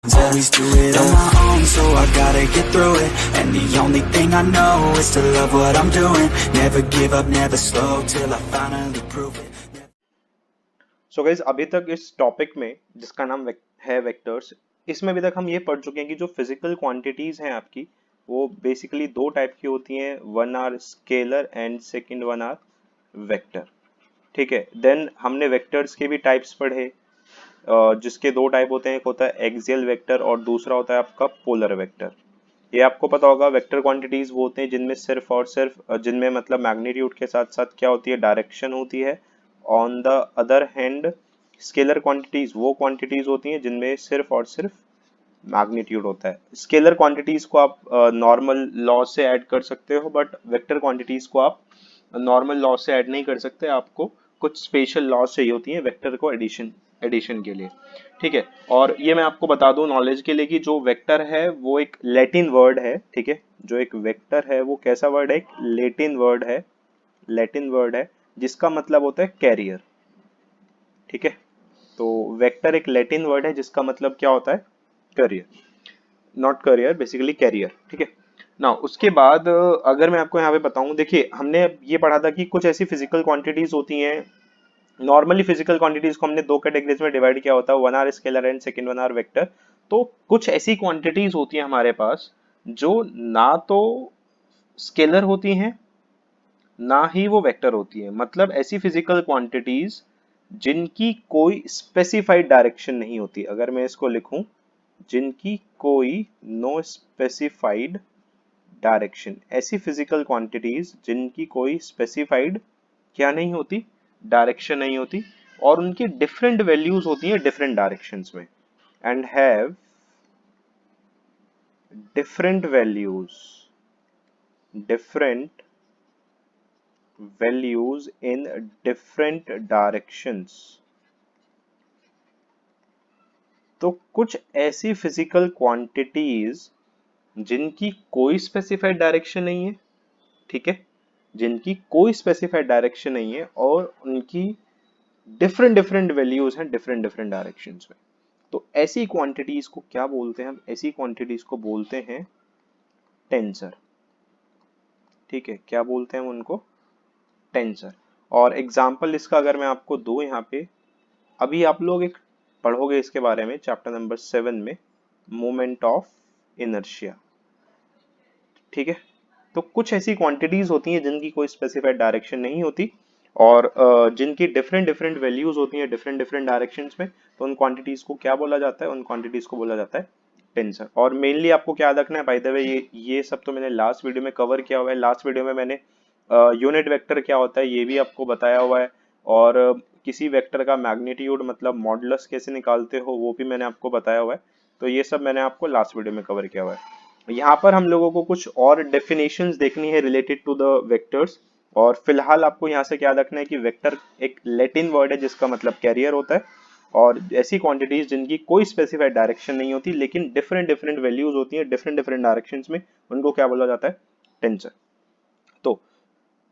At least do it on my own, so I gotta get through it. And the only thing I know is to love what I'm doing. Never give up, never slow, till I finally prove it. So guys अभी तक इस topic में जिसका नाम है vectors, इसमें अभी तक हम ये पढ़ चुके हैं कि जो फिजिकल क्वांटिटीज हैं आपकी, वो बेसिकली दो टाइप की होती हैं. One are scalar and second one are vector. ठीक है. देन हमने वेक्टर्स के भी टाइप्स पढ़े, जिसके दो टाइप होते हैं. एक होता है एक्सियल वेक्टर और दूसरा होता है आपका पोलर वेक्टर. ये आपको पता होगा. वेक्टर क्वांटिटीज वो होते हैं जिनमें सिर्फ और सिर्फ जिनमें मतलब मैग्नीट्यूड के साथ साथ क्या होती है, डायरेक्शन होती है. On the other hand scalar quantities वो क्वांटिटीज होती हैं जिनमें सिर्फ और सिर्फ मैग्नीट्यूड होता है. स्केलर क्वांटिटीज को आप नॉर्मल लॉ से ऐड कर सकते हो, बट वेक्टर क्वांटिटीज को आप नॉर्मल लॉ से ऐड नहीं कर सकते. आपको कुछ स्पेशल लॉ चाहिए होती हैं वेक्टर को एडिशन एडिशन के लिए. ठीक है. और ये मैं आपको बता दूं नॉलेज के लिए कि जो वेक्टर है वो एक लैटिन वर्ड है. ठीक है. जो एक वेक्टर है वो कैसा वर्ड है, एक लैटिन वर्ड है. लैटिन वर्ड है जिसका मतलब होता है कैरियर. ठीक है. तो वेक्टर एक लैटिन वर्ड है जिसका मतलब क्या होता है, career. Not career, basically carrier. ठीक है ना. उसके बाद अगर मैं आपको यहाँ पे बताऊं, देखिए हमने ये पढ़ा था कि कुछ ऐसी फिजिकल क्वांटिटीज होती हैं. नॉर्मली फिजिकल क्वांटिटीज को हमने दो कैटेगरीज में डिवाइड किया होता है, one are scalar and second one are vector. तो कुछ ऐसी क्वांटिटीज होती हैं हमारे पास जो ना तो स्केलर होती हैं ना ही वो वेक्टर होती है. मतलब ऐसी फिजिकल क्वांटिटीज जिनकी कोई स्पेसिफाइड डायरेक्शन नहीं होती. अगर मैं इसको लिखूं, जिनकी कोई नो स्पेसिफाइड डायरेक्शन, ऐसी फिजिकल क्वांटिटीज जिनकी कोई स्पेसिफाइड क्या नहीं होती, डायरेक्शन नहीं होती, और उनकी डिफरेंट वैल्यूज होती हैं डिफरेंट डायरेक्शंस में, and have different values, different values in different directions. तो कुछ ऐसी फिजिकल क्वांटिटीज जिनकी कोई स्पेसिफाइड डायरेक्शन नहीं है. ठीक है. जिनकी कोई स्पेसिफाइड डायरेक्शन नहीं है और उनकी डिफरेंट डिफरेंट वैल्यूज हैं डिफरेंट डिफरेंट डायरेक्शंस में. तो ऐसी क्वांटिटीज को क्या बोलते हैं हम, ऐसी क्वांटिटीज को बोलते हैं टेंसर. ठीक है. क्या बोलते हैं हम उनको, टेंसर. और एग्जांपल इसका अगर मैं आपको दूं यहाँ पे, अभी आप लोग एक पढ़ोगे इसके बारे में चैप्टर नंबर 7 में, मोमेंट ऑफ इनर्शिया. ठीक है. तो कुछ ऐसी क्वांटिटीज होती हैं जिनकी कोई स्पेसिफाइड डायरेक्शन नहीं होती और जिनकी डिफरेंट डिफरेंट वैल्यूज होती हैं डिफरेंट डिफरेंट डायरेक्शंस में. तो उन क्वांटिटीज को क्या बोला जाता है, उन क्वांटिटीज को बोला जाता है टेंसर. और मेनली आपको क्या याद रखना है, बाय द वे ये सब तो मैंने लास्ट वीडियो में कवर किया हुआ है. लास्ट वीडियो में मैंने यूनिट वेक्टर क्या होता है ये भी आपको बताया हुआ है, और किसी वेक्टर का मैग्नीट्यूड मतलब मॉडुलस कैसे निकालते हो वो भी मैंने आपको बताया हुआ है. तो ये सब मैंने आपको लास्ट वीडियो में कवर किया हुआ है. यहाँ पर हम लोगों को कुछ और डेफिनेशंस देखनी है रिलेटेड टू द वेक्टर्स. और फिलहाल आपको यहाँ से क्या रखना है कि वेक्टर एक लैटिन वर्ड है जिसका मतलब कैरियर होता है, और ऐसी क्वांटिटीज जिनकी कोई स्पेसिफाइड डायरेक्शन नहीं होती लेकिन डिफरेंट डिफरेंट वैल्यूज होती हैं डिफरेंट डिफरेंट डायरेक्शंस में, उनको क्या बोला जाता है, टेंसर. तो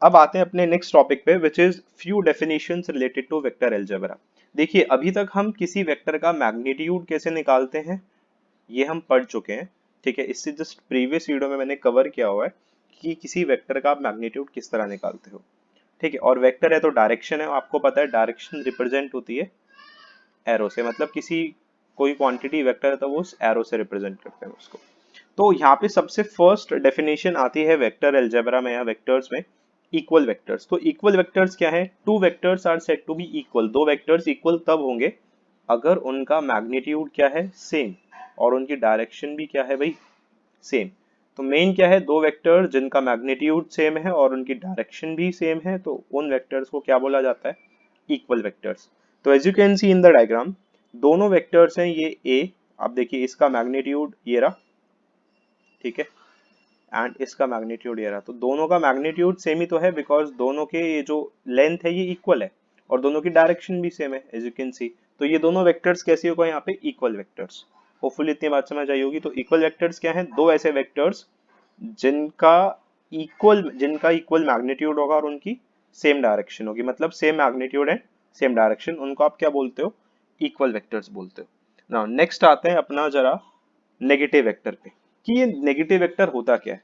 अब आते हैं अपने नेक्स्ट टॉपिक पे, which is few definitions related to vector algebra. देखिए अभी तक हम किसी वेक्टर का मैग्नीट्यूड कैसे निकालते हैं ये हम पढ़ चुके हैं. ठीक है. इससे जस्ट प्रीवियस वीडियो में मैंने कवर किया हुआ है कि किसी वेक्टर का मैग्नीट्यूड किस तरह निकालते हो. ठीक है. और वेक्टर है तो डायरेक्शन है, आपको पता है डायरेक्शन रिप्रेजेंट होती है एरो से. मतलब किसी कोई क्वांटिटी वेक्टर है तो वो उस एरो से रिप्रेजेंट करते हैं उसको. तो यहाँ पे सबसे फर्स्ट डेफिनेशन आती है वेक्टर अलजेब्रा में या वेक्टर्स में, इक्वल वेक्टर्स. तो इक्वल वेक्टर्स क्या है, two vectors are said to be equal. दो वेक्टर्स इक्वल तब होंगे अगर उनका मैग्नीट्यूड क्या है, सेम, और उनकी डायरेक्शन भी क्या है भाई, सेम. तो मेन क्या है, दो वेक्टर जिनका मैग्नीट्यूड सेम है और उनकी डायरेक्शन भी सेम है, तो उन वेक्टर्स को क्या बोला जाता है, इक्वल वेक्टर्स. तो as you can see in the diagram, दोनों वेक्टर्स हैं ये ए. आप देखिए इसका मैग्नीट्यूड ये रहा. ठीक है. एंड इसका मैग्नीट्यूड ये रहा. तो दोनों का मैग्नीट्यूड सेम ही तो है बिकॉज दोनों के ये जो लेंथ है ये इक्वल है और दोनों की डायरेक्शन भी सेम है एज यू कैन सी. तो ये दोनों वेक्टर्स कैसे होगा यहाँ पे, इक्वल वेक्टर्स. होपफुली इतनी बात समझ आई होगी. तो इक्वल वेक्टर्स क्या है, दो ऐसे वेक्टर्स जिनका इक्वल मैग्नीट्यूड होगा और उनकी सेम डायरेक्शन होगी. मतलब same magnitude and same direction, उनको आप क्या बोलते हो, इक्वल वेक्टर्स बोलते हो. नाउ नेक्स्ट आते हैं अपना जरा नेगेटिव वेक्टर पे कि ये नेगेटिव वेक्टर होता क्या है।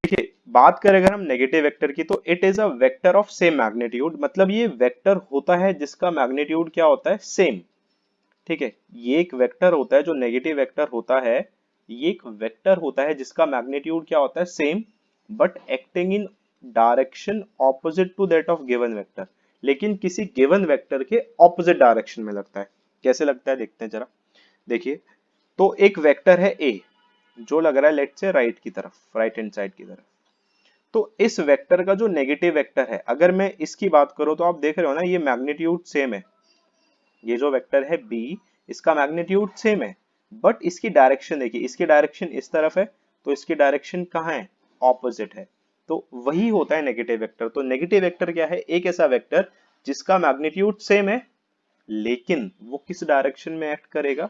देखिए बात करें अगर हम नेगेटिव वेक्टर की तो it is a vector of same magnitude, मतलब ये वेक्टर होता है जिसका मैग्नीट्यूड क्या होता है, सेम। ठीक है, ये एक वेक्टर होता है जो नेगेटिव वेक्टर होता है, ये एक वेक्टर होता है जिसका मैग्नीट्यूड क्या होता है, same, but acting in direction opposite to that of given vector, लेकिन किसी गिवन वेक्टर के ऑपोजिट डायरेक्शन में लगता है। कैसे लगता है देखते हैं जरा। देखिए तो एक वेक्टर है ए जो लग रहा है लेट से राइट की तरफ, राइट हैंड साइड की तरफ। तो इस वेक्टर का जो नेगेटिव वेक्टर है, अगर मैं इसकी बात करूं तो आप देख रहे हो ना ये मैग्नीट्यूड सेम है, ये जो वेक्टर है बी इसका मैग्नीट्यूड सेम है, बट इसकी डायरेक्शन देखिए, इसकी डायरेक्शन इस तरफ है तो इसकी डायरेक्शन कहाँ है, ऑपोजिट है। तो वही होता है नेगेटिव वेक्टर। तो नेगेटिव वेक्टर क्या है, एक ऐसा वेक्टर जिसका मैग्नीट्यूड सेम है लेकिन वो किस डायरेक्शन में एक्ट करेगा,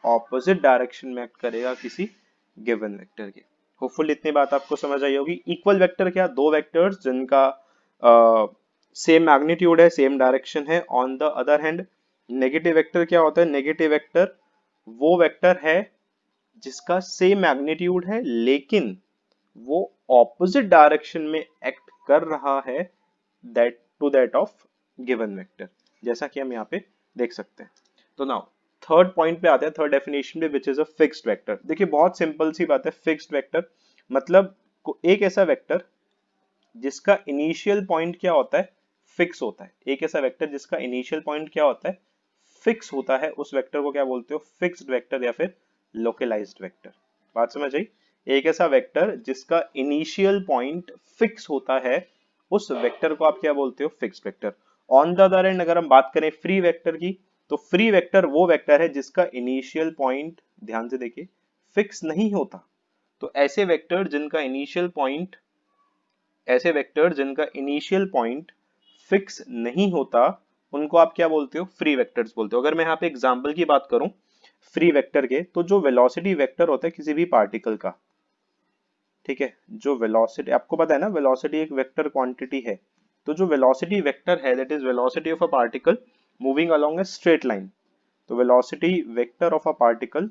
ऑपोजिट डायरेक्शन में एक्ट करेगा किसी गिवन वेक्टर के। होपफुल इतनी बात आपको समझ आई होगी। इक्वल वेक्टर क्या, दो वेक्टर्स जिनका सेम मैग्नीट्यूड है, सेम डायरेक्शन है। On the other hand negative vector क्या होता है, नेगेटिव वेक्टर वो वेक्टर है जिसका सेम मैग्नीट्यूड है लेकिन वो ऑपोजिट डायरेक्शन में एक्ट कर रहा है दैट ऑफ गिवन वेक्टर, जैसा कि हम यहाँ पे देख सकते हैं। तो नाउ थर्ड पॉइंट पे आते हैं, थर्ड डेफिनेशन पे, which is a fixed vector. देखिए बहुत सिंपल सी बात है, फिक्स्ड वेक्टर मतलब एक ऐसा वेक्टर जिसका इनिशियल पॉइंट क्या होता है, फिक्स होता है। एक ऐसा वेक्टर जिसका इनिशियल पॉइंट क्या होता है, फिक्स होता है, उस वेक्टर को क्या बोलते हो, फिक्स्ड वेक्टर या फिर लोकलाइज्ड वेक्टर। बात समझ आई। एक ऐसा वेक्टर जिसका इनिशियल पॉइंट फिक्स होता है, उस वेक्टर को आप क्या बोलते हो, fixed vector. On the other and अगर हम बात करें फ्री वेक्टर की, तो फ्री वेक्टर वो वेक्टर है जिसका इनिशियल पॉइंट, ध्यान से देखिए, फिक्स नहीं होता। तो ऐसे वेक्टर जिनका इनिशियल पॉइंट, ऐसे वेक्टर जिनका इनिशियल पॉइंट फिक्स नहीं होता, उनको आप क्या बोलते हो, फ्री वेक्टर्स बोलते हो। अगर मैं यहाँ पे एग्जांपल की बात करूं फ्री वेक्टर के, तो जो वेलोसिटी वेक्टर होता है किसी भी पार्टिकल का, ठीक है, जो वेलोसिटी, आपको पता है ना वेलोसिटी एक वेक्टर क्वांटिटी है, तो जो वेलोसिटी वेक्टर है that is velocity of a particle moving along a straight line. तो velocity vector of a particle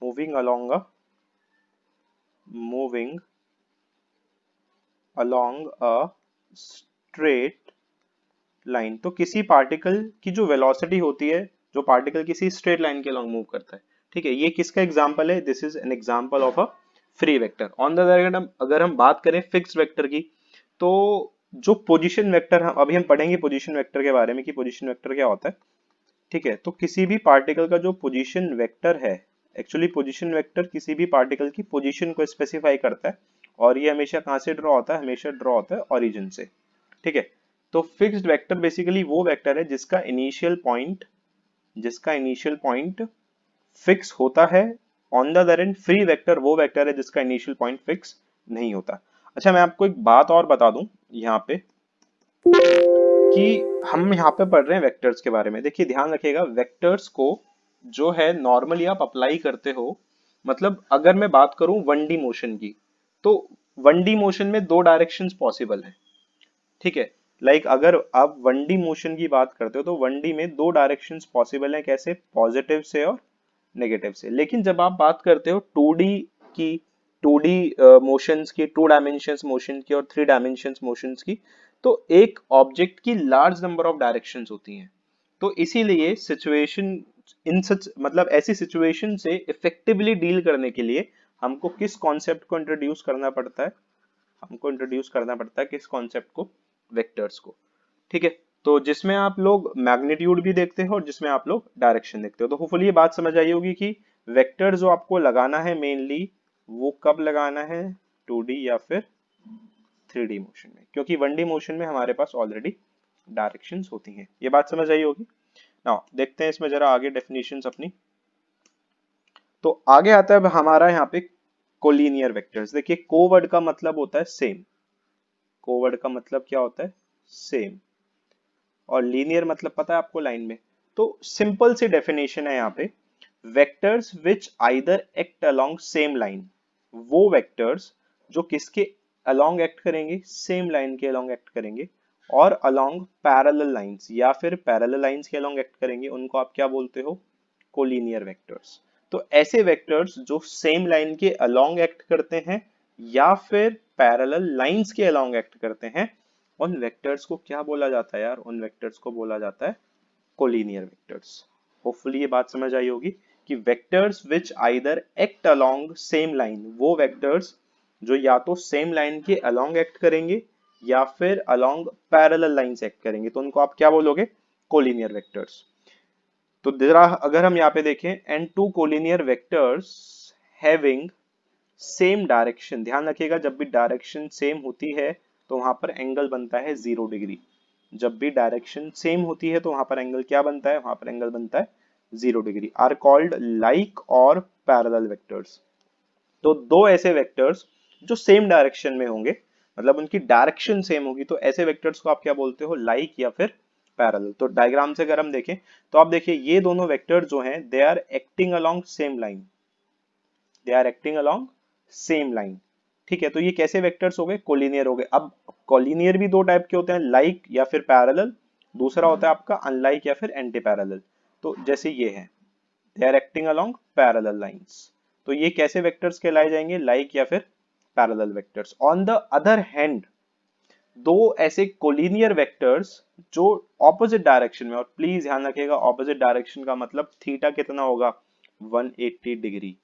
moving along a moving along a straight line. तो किसी पार्टिकल की जो वेलोसिटी होती है, जो पार्टिकल किसी स्ट्रेट लाइन के अलोंग मूव करता है, ठीक है, ये किसका एग्जांपल है, this is an example of a free vector. On the other hand अगर हम बात करें फिक्स्ड वेक्टर की, तो जो पोजीशन वेक्टर, हम अभी हम पढ़ेंगे पोजीशन वेक्टर के बारे में कि पोजीशन वेक्टर क्या होता है। ठीक है, तो किसी भी पार्टिकल का जो पोजीशन वेक्टर है, एक्चुअली पोजीशन वेक्टर किसी भी पार्टिकल की पोजीशन को स्पेसिफाई करता है, और ये हमेशा कहां से ड्रॉ होता है, हमेशा ड्रॉ होता है ओरिजिन से। ठीक है, तो फिक्स्ड वेक्टर बेसिकली वो वेक्टर है जिसका इनिशियल पॉइंट फिक्स होता है। On the other and free vector वो वेक्टर है जिसका इनिशियल पॉइंट फिक्स नहीं होता। अच्छा मैं आपको एक बात और बता दूं यहाँ पे कि हम यहाँ पे पढ़ रहे हैं वेक्टर्स के बारे में। देखिए ध्यान रखिएगा, वेक्टर्स को जो है नॉर्मली आप अप्लाई करते हो, मतलब अगर मैं बात करूं 1D मोशन की, तो 1D मोशन में दो डायरेक्शंस पॉसिबल है। ठीक है, अगर आप 1D मोशन की बात करते हो तो 1D में दो डायरेक्शंस पॉसिबल है, कैसे, पॉजिटिव से और नेगेटिव से। लेकिन जब आप बात करते हो 2D की, 2D मोशंस की, 2 डायमेंशंस मोशन की और 3 डायमेंशंस मोशंस की, तो एक ऑब्जेक्ट की लार्ज नंबर ऑफ डायरेक्शंस होती हैं। तो इसीलिए सिचुएशन, इन सच मतलब ऐसी सिचुएशन से इफेक्टिवली डील करने के लिए हमको किस कॉन्सेप्ट को इंट्रोड्यूस करना पड़ता है, हमको इंट्रोड्यूस करना पड़ता है किस कॉन्सेप्ट को, वेक्टर्स को। ठीक है, तो जिसमें आप लोग मैग्नीट्यूड भी देखते हो और जिसमें आप लोग डायरेक्शन देखते हो। तो होपफुली ये बात समझ आई होगी कि वेक्टर जो आपको लगाना है मेनली, वो कब लगाना है, 2D या फिर 3D मोशन में, क्योंकि 1D मोशन में हमारे पास ऑलरेडी डायरेक्शंस होती हैं। ये बात समझ आई होगी। नाउ देखते हैं इसमें जरा आगे डेफिनेशंस अपनी। तो आगे आता है हमारा यहाँ पे कोलिनियर वेक्टर्स। देखिए कोवर्ड का मतलब होता है सेम, कोवर्ड का मतलब क्या होता है, सेम, और लीनियर मतलब पता है आपको, लाइन में। तो सिंपल सी डेफिनेशन है यहाँ पे, vectors which either act along same line, वो वेक्टर्स जो किसके अलोंग एक्ट करेंगे, सेम लाइन के अलोंग एक्ट करेंगे, और अलोंग पैरेलल लाइंस या फिर पैरेलल लाइंस के अलोंग एक्ट करेंगे, उनको आप क्या बोलते हो? Collinear vectors. तो ऐसे वेक्टर्स जो सेम लाइन के अलोंग एक्ट करते हैं या फिर पैरेलल लाइंस के अलोंग एक्ट करते हैं, उन वेक्टर्स को क्या बोला जाता है यार? उन वेक्टर्स को बोला जाता है कोलिनियर वेक्टर्स। होपफुली ये बात समझ आई होगी कि vectors which either act along same line, वो वेक्टर्स जो या तो सेम लाइन के अलोंग एक्ट करेंगे या फिर अलोंग पैरेलल लाइंस एक्ट करेंगे, तो उनको आप क्या बोलोगे? Collinear vectors. तो जरा अगर हम यहाँ पे देखें, and two collinear vectors having same direction, ध्यान रखिएगा जब भी डायरेक्शन सेम होती है तो वहां पर एंगल बनता है 0 डिग्री। जब भी डायरेक्शन सेम होती है तो वहां पर एंगल क्या बनता है? वहां पर एंगल बनता है 0 डिग्री। आर कॉल्ड लाइक और पैरेलल वेक्टर्स। तो दो ऐसे वेक्टर्स जो सेम डायरेक्शन में होंगे, मतलब उनकी डायरेक्शन सेम होगी, तो ऐसे वेक्टर्स को आप क्या बोलते हो? लाइक या फिर पैरेलल। तो डायग्राम से अगर हम देखें तो आप देखिए ये दोनों वेक्टर जो हैं they are acting along same line, they are acting along same line. ठीक है, तो ये कैसे वेक्टर्स हो गए? कोलिनियर हो गए। अब कोलिनियर भी दो टाइप के होते हैं, लाइक या फिर पैरेलल, दूसरा होता है आपका अनलाइक या फिर एंटी पैरेलल। तो जैसे ये है, they are acting along parallel lines, तो ये कैसे वेक्टर्स कहलाए जाएंगे? लाइक या फिर parallel vectors. On the other hand, दो ऐसे कोलिनियर वेक्टर्स जो ऑपोजिट डायरेक्शन में, और प्लीज ध्यान रखिएगा ऑपोजिट डायरेक्शन का मतलब थीटा कितना होगा? 180 डिग्री।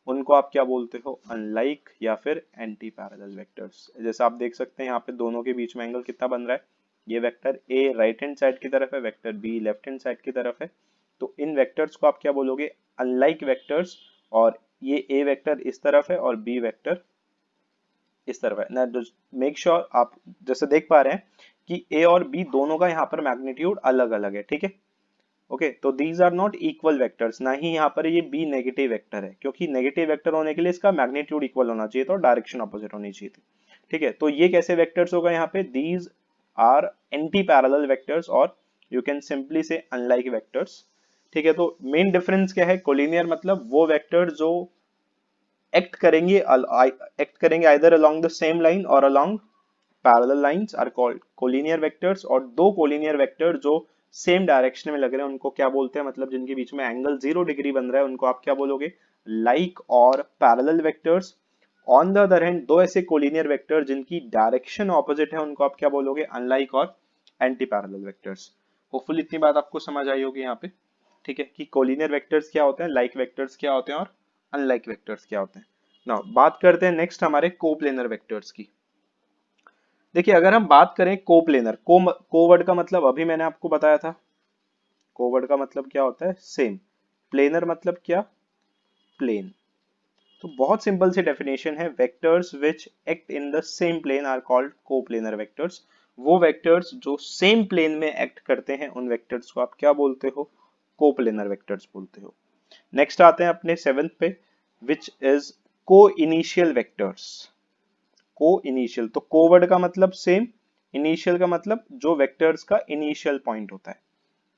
उनको आप क्या बोलते हो? अनलाइक या फिर एंटी पैरेलल वेक्टर्स। जैसे आप देख सकते हैं यहाँ पे दोनों के बीच में एंगल कितना बन रहा है? ये vector A right hand side की तरफ है, vector be left hand side की तरफ है। तो इन वेक्टर्स को आप क्या बोलोगे? Unlike vectors. और ये ए वेक्टर इस तरफ है और बी वेक्टर इस तरफ है ना। मेक श्योर आप जैसे देख पा रहे हैं कि ए और बी दोनों का यहाँ पर मैग्नीट्यूड अलग अलग है, ठीक है। ओके, तो these are not equal vectors, ना ही यहाँ पर ये बी नेगेटिव वेक्टर है, क्योंकि नेगेटिव वेक्टर होने के लिए इसका मैग्नीट्यूड इक्वल होना चाहिए था और डायरेक्शन ऑपोजिट होनी चाहिए थी। ठीक है, तो ये कैसे वेक्टर्स होगा यहाँ पे? These are anti parallel vectors, और you can simply say unlike vectors. ठीक है, तो मेन डिफरेंस क्या है? कोलिनियर मतलब वो वेक्टर जो एक्ट करेंगे either along the same line और along parallel lines are called collinear vectors. और दो कोलिनियर वेक्टर जो सेम डायरेक्शन में लग रहे हैं उनको क्या बोलते हैं? मतलब जिनके बीच में एंगल 0 डिग्री बन रहा है, उनको आप क्या बोलोगे? लाइक और parallel vectors. On the other hand, दो ऐसे कोलिनियर वेक्टर जिनकी डायरेक्शन ऑपोजिट है, उनको आप क्या बोलोगे? अनलाइक और एंटी पैरेलल वेक्टर्स। होपफुली इतनी बात आपको समझ आई होगी यहाँ पे। ठीक है, कि कोलिनियर वेक्टर्स क्या होते हैं, लाइक वेक्टर्स क्या होते हैं और अनलाइक वेक्टर्स क्या होते हैं। नाउ बात करते हैं नेक्स्ट हमारे कोप्लेनर वेक्टर्स की। देखिए अगर हम बात करें कोप्लेनर, को वर्ड का मतलब अभी मैंने आपको बताया था, को वर्ड का मतलब क्या होता है? सेम। प्लेनर मतलब क्या? प्लेन। तो बहुत सिंपल सी डेफिनेशन है, vectors which act in the same plane are called coplanar vectors. वो वेक्टर्स जो सेम प्लेन में एक्ट करते हैं उन वेक्टर्स को आप क्या बोलते हो? कोप्लेनर वेक्टर्स बोलते हो। नेक्स्ट आते हैं अपने सेवेंथ पे, विच इज को इनिशियल वेक्टर्स। को इनिशियल, तो को वर्ड का मतलब सेम, इनिशियल का मतलब जो वेक्टर्स का इनिशियल पॉइंट होता है।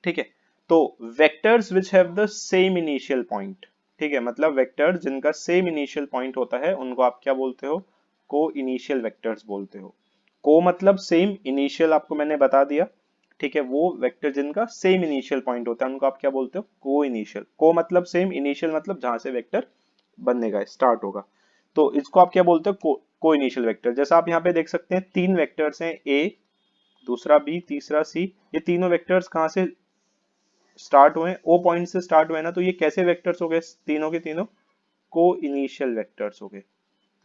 ठीक है, तो vectors which have the same initial point, ठीक है, मतलब वेक्टर जिनका सेम इनिशियल पॉइंट होता है उनको आप क्या बोलते हो? को इनिशियल वेक्टर्स बोलते हो। को मतलब सेम, इनिशियल आपको मैंने बता दिया। ठीक है, वो वेक्टर जिनका सेम इनिशियल पॉइंट होता है उनको आप क्या बोलते हो? को इनिशियल। को मतलब सेम, इनिशियल मतलब जहां से वेक्टर बनने का स्टार्ट होगा, तो इसको आप क्या बोलते हो? को इनिशियल वेक्टर। जैसा आप यहाँ पे देख सकते हैं तीन वेक्टर्स हैं, ए, दूसरा बी, तीसरा सी। ये तीनों वेक्टर्स कहाँ से स्टार्ट हुए? ओ पॉइंट से स्टार्ट हुए ना, तो ये कैसे वेक्टर्स हो गए? तीनों के तीनों को इनिशियल वेक्टर्स हो गए।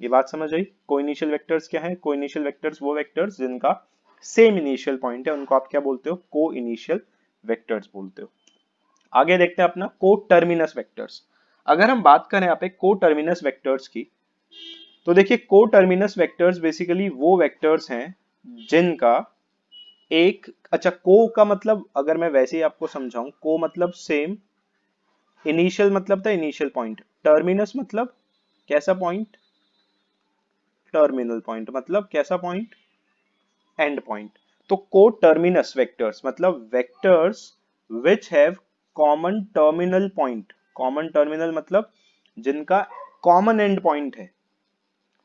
ये बात समझ आई? को इनिशियल वेक्टर्स क्या है? को इनिशियल वेक्टर्स वो वेक्टर्स जिनका सेम इनिशियल पॉइंट है उनको आप क्या बोलते हो? को इनिशियल वेक्टर्स बोलते हो। आगे देखते हैं अपना को टर्मिनस वेक्टर्स। अगर हम बात करें यहाँ पे को टर्मिनस वेक्टर्स की, तो देखिए को टर्मिनस वेक्टर्स बेसिकली वो वेक्टर्स हैं जिनका एक, अच्छा को का मतलब अगर मैं वैसे ही आपको समझाऊं, को मतलब सेम, इनिशियल मतलब था इनिशियल पॉइंट, टर्मिनस मतलब कैसा पॉइंट? टर्मिनल पॉइंट मतलब कैसा पॉइंट? And point. तो को टर्मिनस वेक्टर्स मतलब vectors which have common terminal point. Common terminal मतलब जिनका कॉमन एंड पॉइंट है,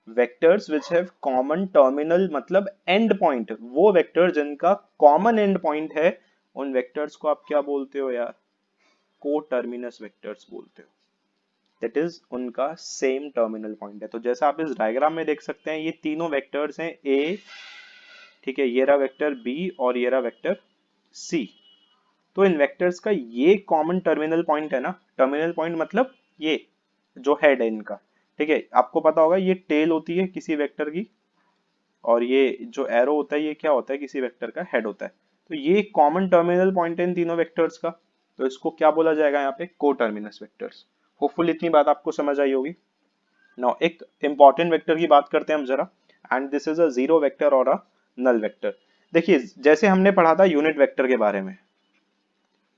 vectors which have common terminal मतलब एंड पॉइंट, वो वेक्टर जिनका कॉमन एंड पॉइंट है, उन वेक्टर्स को आप क्या बोलते हो यार? को टर्मिनस वेक्टर्स बोलते हो। दैट इज उनका सेम टर्मिनल पॉइंट है। तो जैसा आप इस डायग्राम में देख सकते हैं, ये तीनों वेक्टर्स हैं ए, ठीक है, ये रहा वेक्टर बी और ये रहा वेक्टर सी। तो इन वेक्टर्स का ये कॉमन टर्मिनल पॉइंट है ना, टर्मिनल पॉइंट मतलब ये जो हेड है इनका, ठीक है। आपको पता होगा ये टेल होती है किसी वेक्टर की, और ये जो एरो होता है ये क्या होता है? किसी वेक्टर का हेड होता है। तो ये कॉमन टर्मिनल पॉइंट है इन तीनों वेक्टर्स का, तो इसको क्या बोला जाएगा यहाँ पे? को टर्मिनस वेक्टर्स। होपफुल इतनी बात आपको समझ आई होगी। नाउ एक इंपॉर्टेंट वेक्टर की बात करते हैं हम जरा, and this is a zero vector और अ नल वेक्टर। देखिए जैसे हमने पढ़ा था यूनिट वेक्टर के बारे में,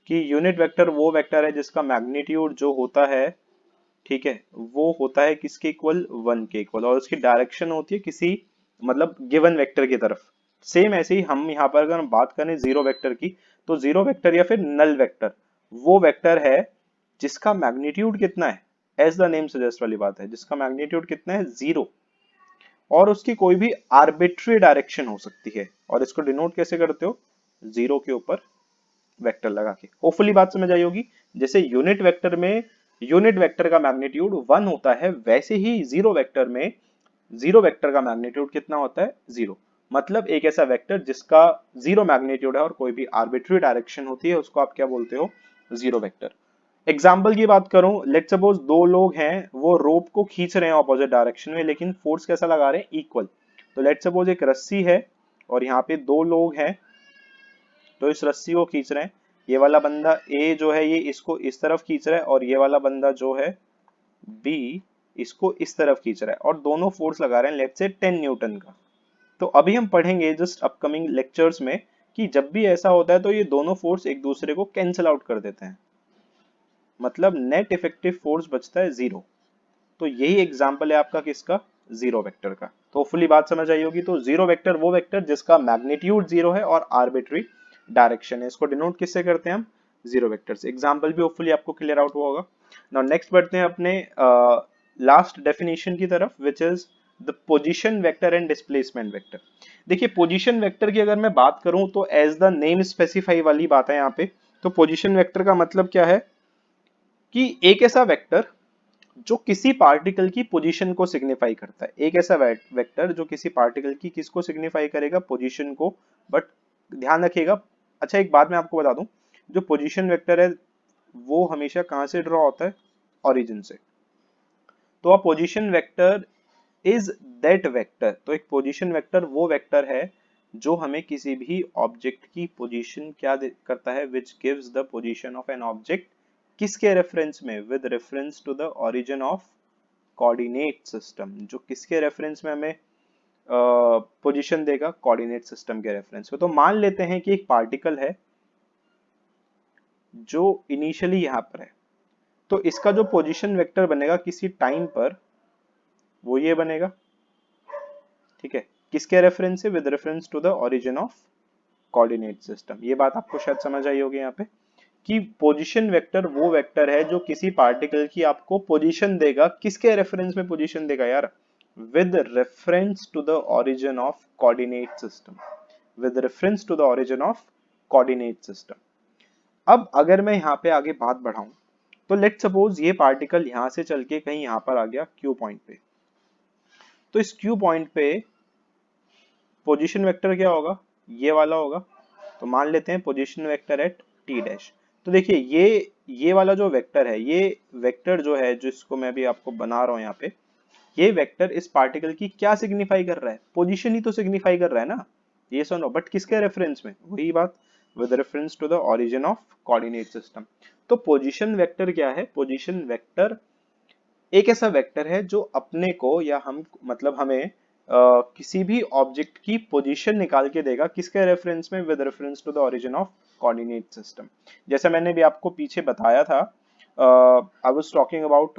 कि यूनिट वेक्टर वो वेक्टर है जिसका मैग्नीट्यूड जो होता है, ठीक है, वो होता है किसके इक्वल? 1 के इक्वल, और उसकी डायरेक्शन होती है किसी मतलब गिवन वेक्टर की तरफ। सेम ऐसे ही हम यहाँ पर अगर हम बात करें जीरो वेक्टर की, तो जीरो वेक्टर या फिर नल वेक्टर वो वेक्टर है जिसका मैग्नीट्यूड कितना है? एज द नेम सजेस्ट वाली बात है, जिसका मैग्नीट्यूड कितना है? 0, और उसकी कोई भी आर्बिट्री डायरेक्शन हो सकती है। और इसको डिनोट कैसे करते हो? 0 के ऊपर वेक्टर लगा के। होपफुली बात समझ आई होगी। जैसे यूनिट वेक्टर में यूनिट वेक्टर का मैग्नीट्यूड 1 होता है, वैसे ही जीरो वेक्टर में जीरो वेक्टर का मैग्नीट्यूड कितना होता है? 0। मतलब एक ऐसा वेक्टर जिसका 0 मैग्नीट्यूड है और कोई भी आर्बिट्री डायरेक्शन होती है, उसको आप क्या बोलते हो? Zero vector. एग्जाम्पल की बात करूं, लेट सपोज दो लोग हैं, वो रोप को खींच रहे हैं ऑपोजिट डायरेक्शन में, लेकिन फोर्स कैसा लगा रहे हैं? इक्वल। तो लेट सपोज एक रस्सी है और यहाँ पे दो लोग हैं, तो इस रस्सी को खींच रहे हैं। ये वाला बंदा ए जो है ये इसको इस तरफ खींच रहा है, और ये वाला बंदा जो है बी इसको इस तरफ खींच रहा है, और दोनों फोर्स लगा रहे हैं लेट्स से 10 न्यूटन का। तो अभी हम पढ़ेंगे जस्ट अपकमिंग लेक्चर्स में कि जब भी ऐसा होता है तो ये दोनों फोर्स एक दूसरे को कैंसिल आउट कर देते हैं, मतलब नेट इफेक्टिव फोर्स बचता है 0। तो यही एग्जांपल है आपका किसका? जीरो वेक्टर का। तो होपफुली बात समझ आई होगी। तो जीरो वेक्टर वो वेक्टर जिसका मैग्नीट्यूड 0 है और आर्बिट्री डायरेक्शन है, इसको डिनोट किससे करते हैं हम? जीरो वेक्टर से। एग्जांपल भी होपफुली आपको क्लियर आउट हुआ होगा। नाउ नेक्स्ट बढ़ते हैं अपने लास्ट डेफिनेशन की तरफ, which is the position vector and displacement vector. देखिए पोजीशन वेक्टर की अगर मैं बात करूं तो एज द नेम स्पेसिफाई वाली बात है यहाँ पे। तो पोजीशन वेक्टर का मतलब क्या है? कि एक ऐसा वेक्टर जो किसी पार्टिकल की पोजीशन को सिग्निफाई करता है। एक ऐसा वेक्टर जो किसी पार्टिकल की किसको सिग्निफाई करेगा? पोजीशन को। बट ध्यान रखिएगा, अच्छा एक बात मैं आपको बता दूं, जो पोजीशन वेक्टर है वो हमेशा कहां से ड्रॉ होता है? ओरिजिन से। तो a position vector is that vector. तो एक पोजीशन वेक्टर वो वेक्टर है जो हमें किसी भी ऑब्जेक्ट की पोजीशन क्या करता है? Which gives the position of an object किसके रेफरेंस में? With reference to the origin of coordinate system. जो किसके रेफरेंस में हमें पोजीशन देगा? कोऑर्डिनेट सिस्टम के रेफरेंस में। तो मान लेते हैं कि एक पार्टिकल है जो इनिशियली यहां पर है, तो इसका जो पोजीशन वेक्टर बनेगा किसी टाइम पर वो ये बनेगा, ठीक है। किसके रेफरेंस से? With reference to the origin of coordinate system. ये बात आपको शायद समझ आई होगी यहाँ पे, कि पोजीशन वेक्टर वो वेक्टर है जो किसी पार्टिकल की आपको पोजीशन देगा। किसके रेफरेंस में पोजीशन देगा यार? With reference to the origin of coordinate system. With reference to the origin of coordinate system. अब अगर मैं यहाँ पे आगे बात बढ़ाऊं, तो लेट सपोज ये पार्टिकल यहां से चल के कहीं यहां पर आ गया क्यू पॉइंट पे। तो इस क्यू पॉइंट पे पोजीशन वेक्टर क्या होगा? ये वाला होगा। तो मान लेते हैं position vector at T dash. तो देखिए ये वाला जो वेक्टर है, ये वेक्टर जो है जिसको मैं भी आपको बना रहा हूं यहाँ पे, ये वेक्टर इस पार्टिकल की क्या सिग्निफाई कर रहा है? पोजीशन ही तो सिग्निफाई कर रहा है ना, ये सुनो। बट किसके रेफरेंस में? वही बात, with reference to the origin of coordinate system. तो पोजीशन वेक्टर क्या है? पोजीशन वेक्टर एक ऐसा वेक्टर है जो अपने को या हम मतलब हमें किसी भी ऑब्जेक्ट की पोजीशन निकाल के देगा। किसके रेफरेंस में? With reference to the origin of coordinate system. जैसे मैंने भी आपको पीछे बताया था, I was talking about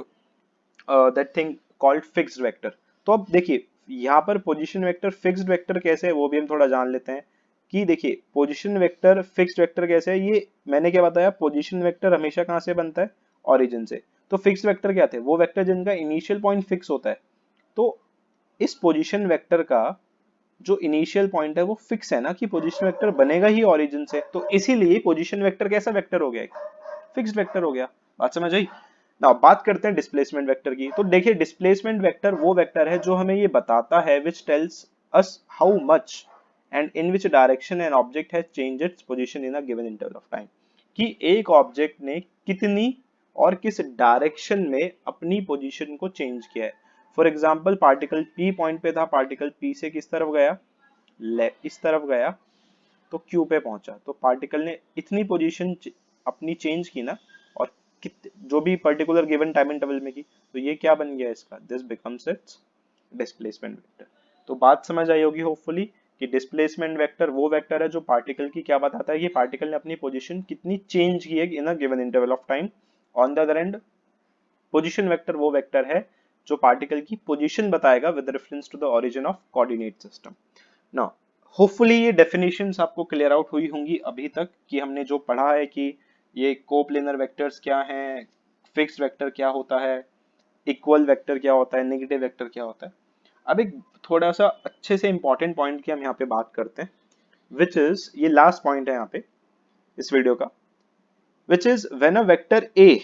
that thing called fixed vector. तो अब देखिए यहाँ पर पोजीशन वेक्टर फिक्स्ड वेक्टर कैसे है वो भी हम थोड़ा जान लेते हैं। कि देखिए पोजीशन वेक्टर फिक्स्ड वेक्टर कैसे है, ये मैंने क्या बताया? पोजीशन वेक्टर हमेशा कहाँ से बनता है? ओरिजिन से। तो फिक्स्ड वेक्टर क्या थे? वो वेक्टर जिनका इनिशियल पॉइंट फिक्स होता है। तो इस पोजीशन वेक्टर का जो इनिशियल पॉइंट है वो फिक्स है ना, कि पोजीशन वेक्टर बनेगा ही ओरिजिन से, तो इसीलिए पोजीशन वेक्टर कैसा वेक्टर हो गया, फिक्स्ड वेक्टर हो गया। बात समझ आई। ना बात करते हैं डिस्प्लेसमेंट वेक्टर की। तो देखिए डिस्प्लेसमेंट वेक्टर वो वेक्टर है जो हमें ये बताता है which tells us how much and in which direction an object has changed its position in a given interval of time, कि एक ऑब्जेक्ट ने कितनी और किस डायरेक्शन में अपनी पोजीशन को चेंज किया है। For example particle P point पे था, पार्टिकल P से किस तरफ गया, इस तरफ गया, तो Q पे पहुंचा, तो पार्टिकल ने इतनी पोजीशन अपनी चेंज की ना, और जो भी पर्टिकुलर गिवन टाइम इंटरवल में की, तो ये क्या बन गया इसका, this becomes it's displacement vector. तो बात समझ आई होगी होपफुली कि डिस्प्लेसमेंट वेक्टर वो वेक्टर है जो पार्टिकल की क्या बताता है कि पार्टिकल ने अपनी पोजीशन कितनी चेंज की है in a given interval of time. On the other end position vector वो वेक्टर है जो पार्टिकल की पोजीशन बताएगा with reference to the origin of coordinate system. Now hopefully ये डेफिनेशंस आपको क्लियर आउट हुई होंगी अभी तक, कि हमने जो पढ़ा है कि ये कोप्लेनर वेक्टर्स क्या हैं, फिक्स्ड वेक्टर क्या होता है, इक्वल वेक्टर क्या होता है, नेगेटिव वेक्टर क्या होता है। अब एक थोड़ा सा अच्छे से इंपॉर्टेंट पॉइंट की हम यहाँ पे बात करते हैं, विच इज, ये लास्ट पॉइंट है यहाँ पे इस वीडियो का, which is when a vector A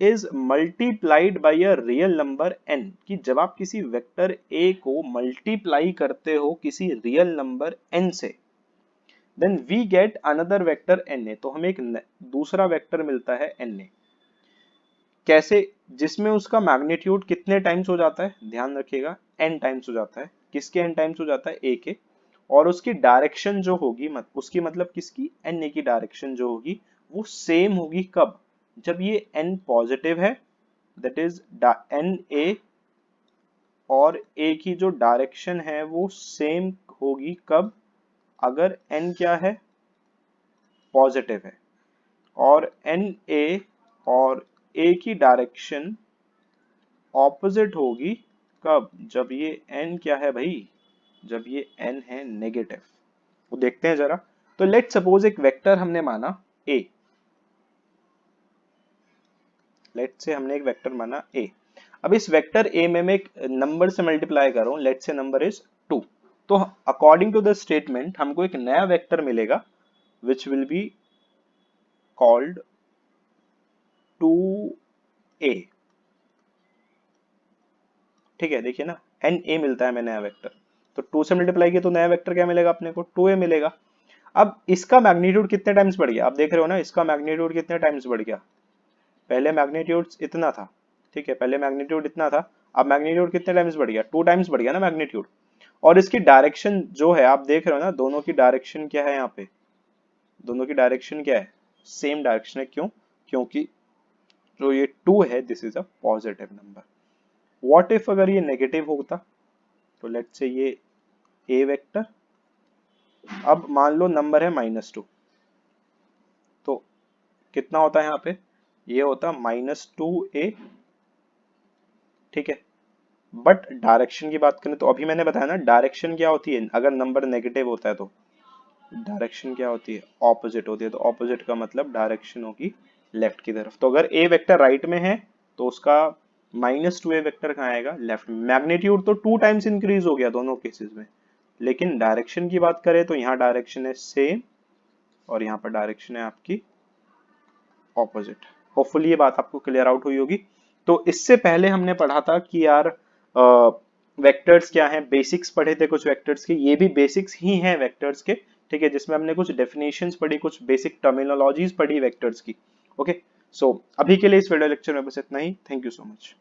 is multiplied by a real number n, कि जब आप किसी वेक्टर a को मल्टीप्लाई करते हो किसी रियल नंबर n से, then we get another vector na, तो हमें एक दूसरा वेक्टर मिलता है na। कैसे, जिसमें उसका मैग्नीट्यूड कितने टाइम्स हो जाता है, ध्यान रखिएगा n टाइम्स हो जाता है। किसके n टाइम्स हो जाता है, a के, और उसकी डायरेक्शन जो होगी, उसकी मतलब किसकी, na की डायरेक्शन जो होगी वो सेम होगी कब, जब ये n पॉजिटिव है, दैट इज na, और a की जो डायरेक्शन है वो सेम होगी कब, अगर n क्या है, पॉजिटिव है, और na और a की डायरेक्शन ऑपोजिट होगी कब, जब ये n क्या है भाई, जब ये n है नेगेटिव। वो देखते हैं जरा। तो लेट सपोज एक वेक्टर हमने माना a, लेट से हमने एक वेक्टर माना a। अब इस वेक्टर a में मैं एक नंबर से मल्टीप्लाई कर रहा हूं, लेट से नंबर इज 2। तो अकॉर्डिंग टू द स्टेटमेंट हमको एक नया वेक्टर मिलेगा which will be called 2a। ठीक है, देखिए ना na मिलता है हमें नया वेक्टर, तो 2 से मल्टीप्लाई किया तो नया वेक्टर क्या मिलेगा अपने को, 2a मिलेगा। अब इसका मैग्नीट्यूड कितने टाइम्स बढ़ गया, आप देख रहे हो ना, इसका मैग्नीट्यूड कितने टाइम्स बढ़ गया, पहले मैग्नीट्यूड इतना था, ठीक है, पहले मैग्नीट्यूड इतना था, अब मैग्नीट्यूड कितने टाइम्स बढ़ गया, 2 टाइम्स बढ़ गया ना मैग्नीट्यूड। और इसकी डायरेक्शन जो है आप देख रहे हो ना, दोनों की डायरेक्शन क्या है, यहाँ पे दोनों की डायरेक्शन क्या है, सेम डायरेक्शन है। क्यों, क्योंकि जो ये 2 है this is a positive number. What if अगर ये नेगेटिव होता, तो लेट्स से ये a वेक्टर, अब मान लो नंबर है -2, तो कितना होता है यहाँ पे, ये होता -2a, ठीक है। बट डायरेक्शन की बात करें तो अभी मैंने बताया ना डायरेक्शन क्या होती है, अगर नंबर नेगेटिव होता है तो डायरेक्शन क्या होती है, ऑपोजिट होती है। तो ऑपोजिट का मतलब डायरेक्शन होगी लेफ्ट की तरफ। तो अगर a वेक्टर राइट में है तो उसका -2a वेक्टर कहाँ आएगा, लेफ्ट में। मैग्नीट्यूड तो 2 टाइम्स इंक्रीज हो गया दोनों केसेस में, लेकिन डायरेक्शन की बात करें तो यहाँ डायरेक्शन है सेम और यहाँ पर डायरेक्शन है आपकी ऑपोजिट। होपफुली ये बात आपको क्लियर आउट हुई होगी। तो इससे पहले हमने पढ़ा था कि यार वेक्टर्स क्या हैं, बेसिक्स पढ़े थे कुछ वेक्टर्स के, ये भी बेसिक्स ही हैं वेक्टर्स के, ठीक है, जिसमें हमने कुछ डेफिनेशंस पढ़ी, कुछ बेसिक टर्मिनोलॉजीज पढ़ी वेक्टर्स की। ओके, सो अभी के लिए इस वीडियो लेक्चर में बस इतना ही। Thank you so much.